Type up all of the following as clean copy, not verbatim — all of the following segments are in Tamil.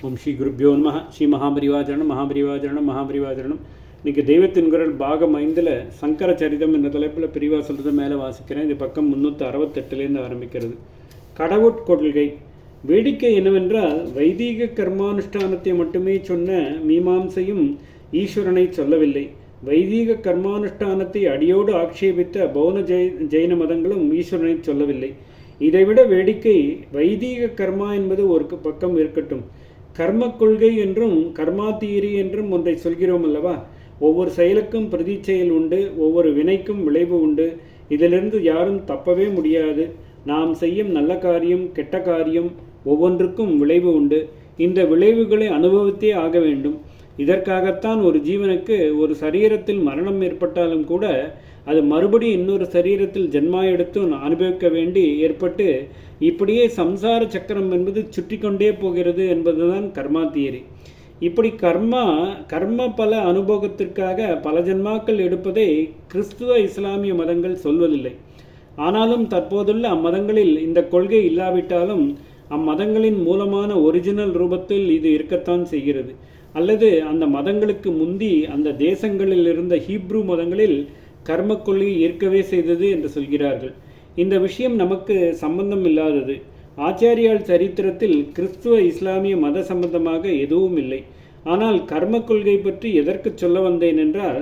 ஓம் ஸ்ரீ குருப்பியோ நமஹ. ஸ்ரீ மகாபரிவாஜரணம் மகாபரிவாஜரணம் மகாபரிவாஜரணம். இன்றைக்கி தெய்வத்தின் குரல் பாகம் 5 சங்கர சரிதம் என்ற தலைப்பில் பிரிவாக சொல்கிறத மேலே வாசிக்கிறேன். இது பக்கம் 368 ஆரம்பிக்கிறது. கடவுட்கொள்கை. வேடிக்கை என்னவென்றால், வைதீக கர்மானுஷ்டானத்தை மட்டுமே சொன்ன மீமாம்சையும் ஈஸ்வரனை சொல்லவில்லை. வைதீக கர்மானுஷ்டானத்தை அடியோடு ஆட்சேபித்த பௌன ஜெயின மதங்களும் ஈஸ்வரனை சொல்லவில்லை. இதைவிட வேடிக்கை, வைதீக கர்மா என்பது ஒரு பக்கம் இருக்கட்டும், கர்ம கொள்கை என்றும் கர்மா தியரி என்றும் ஒன்றை சொல்கிறோம் அல்லவா? ஒவ்வொரு செயலுக்கும் பிரதி செயல் உண்டு, ஒவ்வொரு வினைக்கும் விளைவு உண்டு. இதிலிருந்து யாரும் தப்பவே முடியாது. நாம் செய்யும் நல்ல காரியம் கெட்ட காரியம் ஒவ்வொன்றுக்கும் விளைவு உண்டு. இந்த விளைவுகளை அனுபவித்தே ஆக வேண்டும். இதற்காகத்தான் ஒரு ஜீவனுக்கு ஒரு சரீரத்தில் மரணம் ஏற்பட்டாலும் கூட அது மறுபடியும் இன்னொரு சரீரத்தில் ஜென்மா எடுத்து அனுபவிக்க வேண்டி ஏற்பட்டு இப்படியே சம்சார சக்கரம் என்பது சுற்றி கொண்டே போகிறது என்பதுதான் கர்மா தியரி. இப்படி கர்ம பல அனுபவத்திற்காக பல ஜென்மாக்கள் எடுப்பதை கிறிஸ்துவ இஸ்லாமிய மதங்கள் சொல்வதில்லை. ஆனாலும் தற்போதுள்ள அம்மதங்களில் இந்த கொள்கை இல்லாவிட்டாலும் அம்மதங்களின் மூலமான ஒரிஜினல் ரூபத்தில் இது இருக்கத்தான் செய்கிறது. அல்லது அந்த மதங்களுக்கு முந்தி அந்த தேசங்களில் இருந்த ஹீப்ரு மதங்களில் கர்ம கொள்கை இருக்கவே செய்தது என்று சொல்கிறார்கள். இந்த விஷயம் நமக்கு சம்பந்தம் இல்லாதது. ஆச்சாரியால் சரித்திரத்தில் கிறிஸ்துவ இஸ்லாமிய மத சம்பந்தமாக எதுவும் இல்லை. ஆனால் கர்ம கொள்கை பற்றி எதற்கு சொல்ல வந்தேன் என்றால்,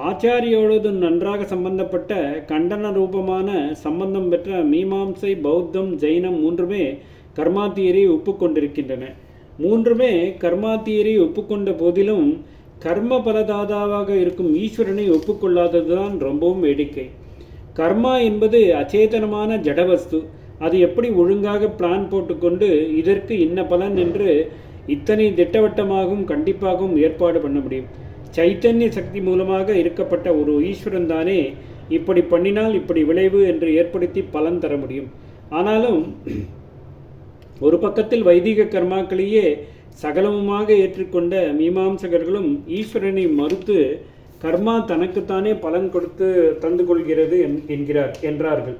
ஆச்சாரியோடு நன்றாக சம்பந்தப்பட்ட கண்டன ரூபமான சம்பந்தம் பெற்ற மீமாம்சை, பௌத்தம், ஜெயினம் மூன்றுமே கர்மா தியரியை ஒப்புக்கொண்டிருக்கின்றன. மூன்றுமே கர்மா தியரியை ஒப்புக்கொண்ட போதிலும் கர்ம பலதாதாவாக இருக்கும் ஈஸ்வரனை ஒப்புக்கொள்ளாததுதான் ரொம்பவும் வேடிக்கை. கர்மா என்பது அச்சேதனமான ஜடவஸ்து. அது எப்படி ஒழுங்காக பிளான் போட்டுக்கொண்டு இதற்கு இன்ன பலன் என்று இத்தனை திட்டவட்டமாகவும் கண்டிப்பாகவும் ஏற்பாடு பண்ண முடியும்? சைத்தன்ய சக்தி மூலமாக இருக்கப்பட்ட ஒரு ஈஸ்வரன் தானே இப்படி பண்ணினால் இப்படி விளைவு என்று ஏற்படுத்தி பலன் தர முடியும். ஆனாலும் ஒரு பக்கத்தில் வைதிக கர்மாக்களையே சகலமுமாக ஏற்றுக்கொண்ட மீமாம்சகர்களும் ஈஸ்வரனை மறுத்து கர்மா தனக்குத்தானே பலன் கொடுத்து தந்து கொள்கிறது என்றார்கள்.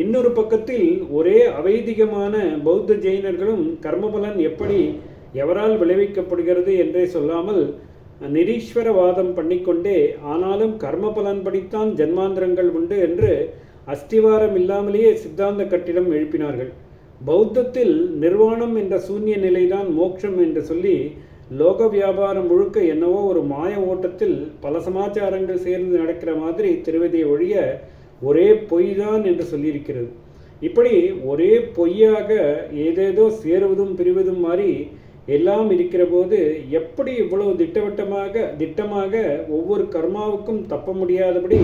இன்னொரு பக்கத்தில் ஒரே அவைதிகமான பௌத்த ஜெயினர்களும் கர்மபலன் எப்படி எவரால் விளைவிக்கப்படுகிறது என்றே சொல்லாமல் நிரீஸ்வரவாதம் பண்ணிக்கொண்டே, ஆனாலும் கர்ம பலன் படித்தான் ஜன்மாந்திரங்கள் உண்டு என்று அஸ்திவாரம் இல்லாமலேயே சித்தாந்த கட்டிடம் எழுப்பினார்கள். பௌத்தத்தில் நிர்வாணம் என்ற சூன்ய நிலைதான் மோட்சம் என்று சொல்லி லோக வியாபாரம் முழுக்க என்னவோ ஒரு மாய ஓட்டத்தில் பல சமாச்சாரங்கள் சேர்ந்து நடக்கிற மாதிரி திருவதியை ஒழிய ஒரே பொய் தான் என்று சொல்லியிருக்கிறது. இப்படி ஒரே பொய்யாக ஏதேதோ சேருவதும் பிரிவதும் மாதிரி எல்லாம் இருக்கிற போது எப்படி இவ்வளவு திட்டமாக ஒவ்வொரு கர்மாவுக்கும் தப்ப முடியாதபடி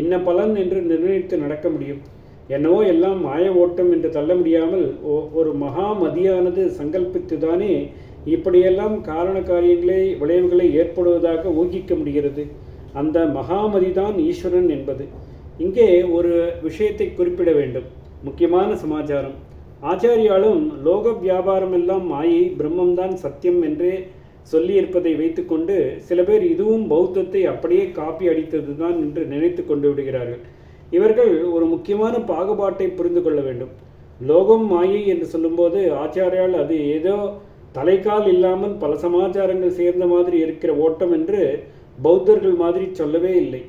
இன்ன பலன் என்று நிர்ணயித்து நடக்க முடியும்? என்னவோ எல்லாம் மாய ஓட்டம் என்று தள்ள முடியாமல் ஒரு மகாமதியானது சங்கல்பித்துதானே இப்படியெல்லாம் காரண காரியங்களை விளைவுகளை ஏற்படுவதாக ஊகிக்க முடிகிறது. அந்த மகாமதிதான் ஈஸ்வரன் என்பது. இங்கே ஒரு விஷயத்தை குறிப்பிட வேண்டும், முக்கியமான சமாச்சாரம். ஆச்சாரியாலும் லோக வியாபாரம் எல்லாம் மாயை, பிரம்மம்தான் சத்தியம் என்றே சொல்லியிருப்பதை வைத்துக்கொண்டு சில பேர் இதுவும் பௌத்தத்தை அப்படியே காப்பி அடித்தது தான் என்று நினைத்து கொண்டு விடுகிறார்கள். இவர்கள் ஒரு முக்கியமான பாகுபாட்டை புரிந்து கொள்ள வேண்டும். லோகம் மாயை என்று சொல்லும்போது ஆச்சாரியால் அது ஏதோ தலைக்கால் இல்லாமல் பல சமாச்சாரங்கள் சேர்ந்த மாதிரி இருக்கிற ஓட்டம் என்று பௌத்தர்கள் மாதிரி சொல்லவே இல்லை.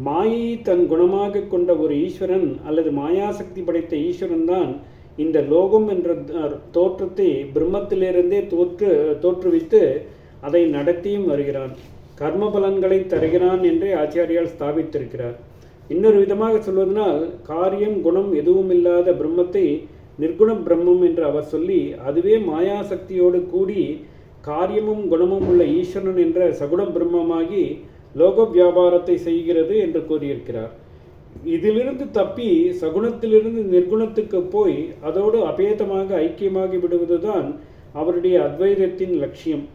மாயை தன் குணமாக கொண்ட ஒரு ஈஸ்வரன் அல்லது மாயாசக்தி படைத்த ஈஸ்வரன் தான் இந்த லோகம் என்ற தோற்றத்தை பிரம்மத்திலிருந்தே தோற்றுவித்து அதை நடத்தியும் வருகிறான். கர்ம பலன்களை தருகிறான் என்றே ஆச்சாரியால் ஸ்தாபித்திருக்கிறார். இன்னொரு விதமாக சொல்வதனால், காரியம் குணம் எதுவும் இல்லாத பிரம்மத்தை நிர்குண பிரம்மம் என்று அவர் சொல்லி அதுவே மாயாசக்தியோடு கூடி காரியமும் குணமும் உள்ள ஈஸ்வரன் என்ற சகுண பிரம்மமாகி லோக வியாபாரத்தை செய்கிறது என்று கூறியிருக்கிறார். இதிலிருந்து தப்பி சகுணத்திலிருந்து நிர்குணத்துக்கு போய் அதோடு அபேதமாக ஐக்கியமாகி விடுவதுதான் அவருடைய அத்வைதத்தின் லட்சியம்.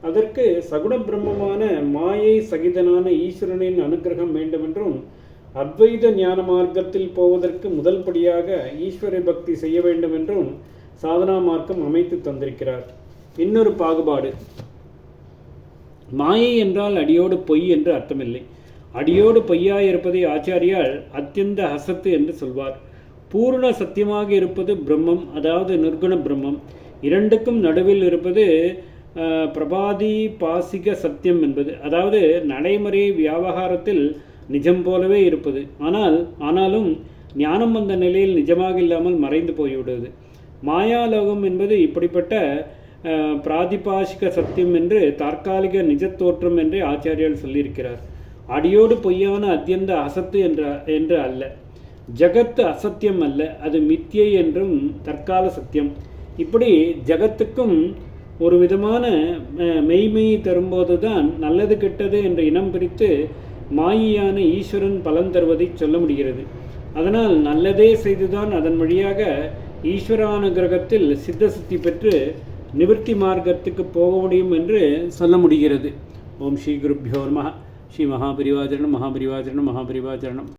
அதற்கு சகுண பிரம்மமான மாயை சகிதனான ஈஸ்வரனின் அனுகிரகம் வேண்டுமென்றும் அத்வைத ஞான மார்க்கத்தில் போவதற்கு முதல் படியாக ஈஸ்வர பக்தி செய்ய வேண்டும் என்றும் சாதனா மார்க்கம் அமைத்து தந்திருக்கிறார். இன்னொரு பாகுபாடு, மாயை என்றால் அடியோடு பொய் என்று அர்த்தமில்லை. அடியோடு பொய்யாயிருப்பதை ஆச்சாரியால் அத்தியந்த அசத்து என்று சொல்வார். பூர்ண சத்தியமாக இருப்பது பிரம்மம், அதாவது நிர்குண பிரம்மம். இரண்டுக்கும் நடுவில் இருப்பது பிரபாதி பாசிக சத்தியம் என்பது. அதாவது நடைமுறை வியாபாரத்தில் நிஜம் போலவே இருப்பது, ஆனாலும் ஞானம் வந்த நிலையில் நிஜமாக இல்லாமல் மறைந்து போய்விடுவது. மாயாலோகம் என்பது இப்படிப்பட்ட பிராதிபாசிக சத்தியம் என்று தற்காலிக நிஜத்தோற்றம் என்று ஆச்சாரியால் சொல்லியிருக்கிறார். அடியோடு பொய்யான அத்தியந்த அசத்து என்று அல்ல. ஜகத்து அசத்தியம் அல்ல, அது மித்தியை என்றும் தற்கால சத்தியம். இப்படி ஜகத்துக்கும் ஒரு விதமான மெய்மையை தரும்போது தான் நல்லது கெட்டது என்ற இனம் பிரித்து மாயியான ஈஸ்வரன் பலன் தருவதை சொல்ல முடிகிறது. அதனால் நல்லதே செய்துதான் அதன் வழியாக ஈஸ்வரானுகிரகத்தில் சித்த சுத்தி பெற்று நிவர்த்தி மார்க்கத்துக்கு போக முடியும் என்று சொல்ல முடிகிறது. ஓம் ஸ்ரீ குருப்யோ நமः. ஸ்ரீ மகாபரிவாஜரணம் மகாபரிவாஜரணம் மகாபரிவாஜரணம்.